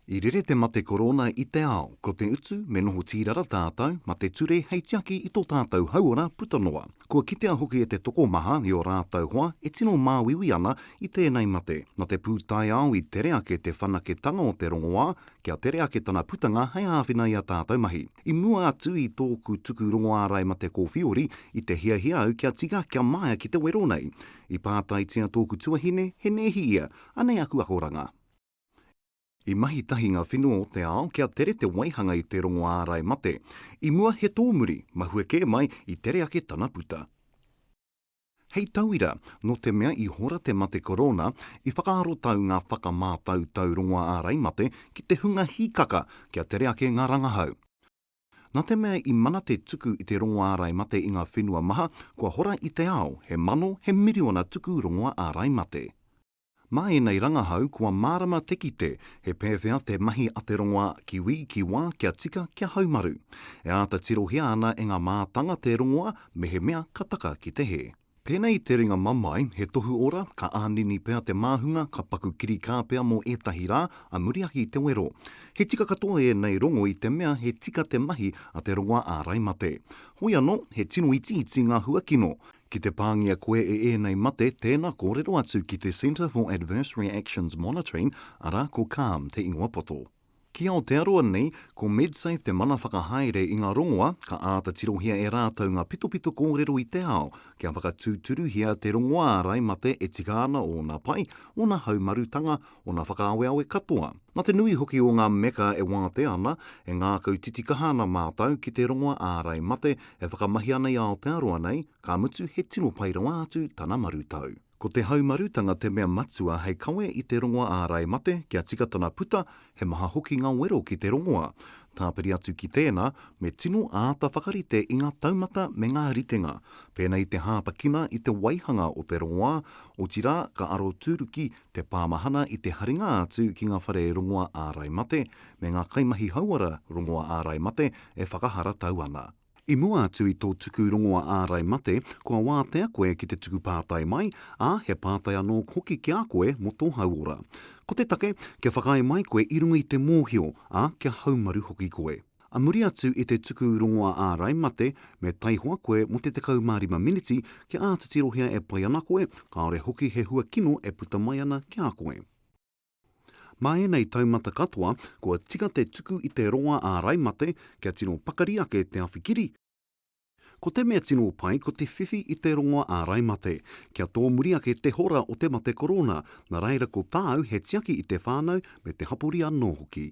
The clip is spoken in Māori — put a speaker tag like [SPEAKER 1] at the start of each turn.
[SPEAKER 1] I rere te mate korona I te ao, ko te utu me noho tīrara tātou, ma te ture hei tiaki I tō tātou hauora putanoa. Kua kitea hoki e te toko maha I o rātou hoa, e tino māwiwi ana I tēnei mate. Nā te pūtai ao I tere ake te whanaketanga o te rongoā, kia tere ake tana putanga hei āwhina I a tātou mahi. I mua atu I tōku tuku rongoārai mate kōwhiori, I te hia au kia tika kia maia ki te wero nei. I pātai tia tōku tuahine, he nehi ia, anei aku akoranga. I mahi tahi ngā whenua o te ao kia tere te waihanga I te rongoārai mate. I mua he tōmuri, mahue ke mai I tere ake tana puta. Hei tauira, no te mea I hora te mate korona, I whakaaro tau ngā whakamātau tau rongoārai mate ki te hunga hikaka kia tere ake ngā rangahau. Nā te mea I mana te tuku I te rongoārai mate I ngā whenua maha, kua hora I te ao, he mano, he miriona tuku rongoārai mate. Mā e nei rangahau kua mārama te kite, he pēwhea te mahi a te rongoā kiwi ki wā kia tika kia haumaru. E āta tirohia ana e ngā mātanga te rongoā me he mea kataka ki te he. Pēnei te ringa mamai, he tohu ora, ka ānini pēa te māhunga, ka paku kiri kāpea mō ētahi rā, a muriaki I te wero. He tika katoa e nei rongo I te mea, he tika te mahi a te rongoā ārai mate. Hoi anō, he tino iti ngā huakino. Ki te pāngia koe e nei mate, tēnā kōrero atu ki te Centre for Adverse Reactions Monitoring, ara ko CALM te ingoa poto. Ki Aotearoa nei, ko MedSafe te mana whakahaere I ngā rongoā, ka āta tirohia e rātou ngā pito kōrero I te ao, kia whakatūturuhia te rongoā ārai mate e tika ana o ngā pai, o ngā haumarutanga, o ngā whakaaweawe katoa. Nā te nui hoki o ngā meka e wāte ana, e ngā kau titikaha ana mātau ki te rongoā ārai mate e whakamahi ana I Aotearoa nei, ka mutu he tino pairawa atu tana marutau. Ko te haumarutanga te mea matua hei kawe I te rongoā ārai mate, kia tika tana puta, he maha hoki ngā wero ki te rongoā. Tāpiri atu ki tēnā, me tino āta whakarite I ngā taumata me ngā ritenga. Pēnei te hāpakina I te waihanga o te rongoā, o tira ka aro tūruki te pāmahana I te haringa atu ki ngā whare rongoā ārai mate, me ngā kaimahi hauara rongoā ārai mate e whakahara tau ana. I mua atu I tō tuku rongoā ārai mate, kua wātea koe ki te tuku pātai mai, ā he pātai anō hoki ki a koe mo tō hauora. Ko te take, kia whakae mai koe I runga I te mōhio, ā kia haumaru hoki koe. A muri atu I te tuku rongoā ārai mate, me taihoa koe mo te 15 miniti, kia ātatirohia e pai ana koe, kāore hoki he huakino e puta mai ana ki a koe. Mā e nei taumata katoa, kua tika te tuku I te rongoā ārai mate, kia tino pakari ake te awhikiri. Ko te mea tino pai ko te whiwhi I te rongoā ārai mate, kia tō muri ake te hora o te mate korona, nā reira ko tāu he tiaki I te whānau me te hapori anō hoki.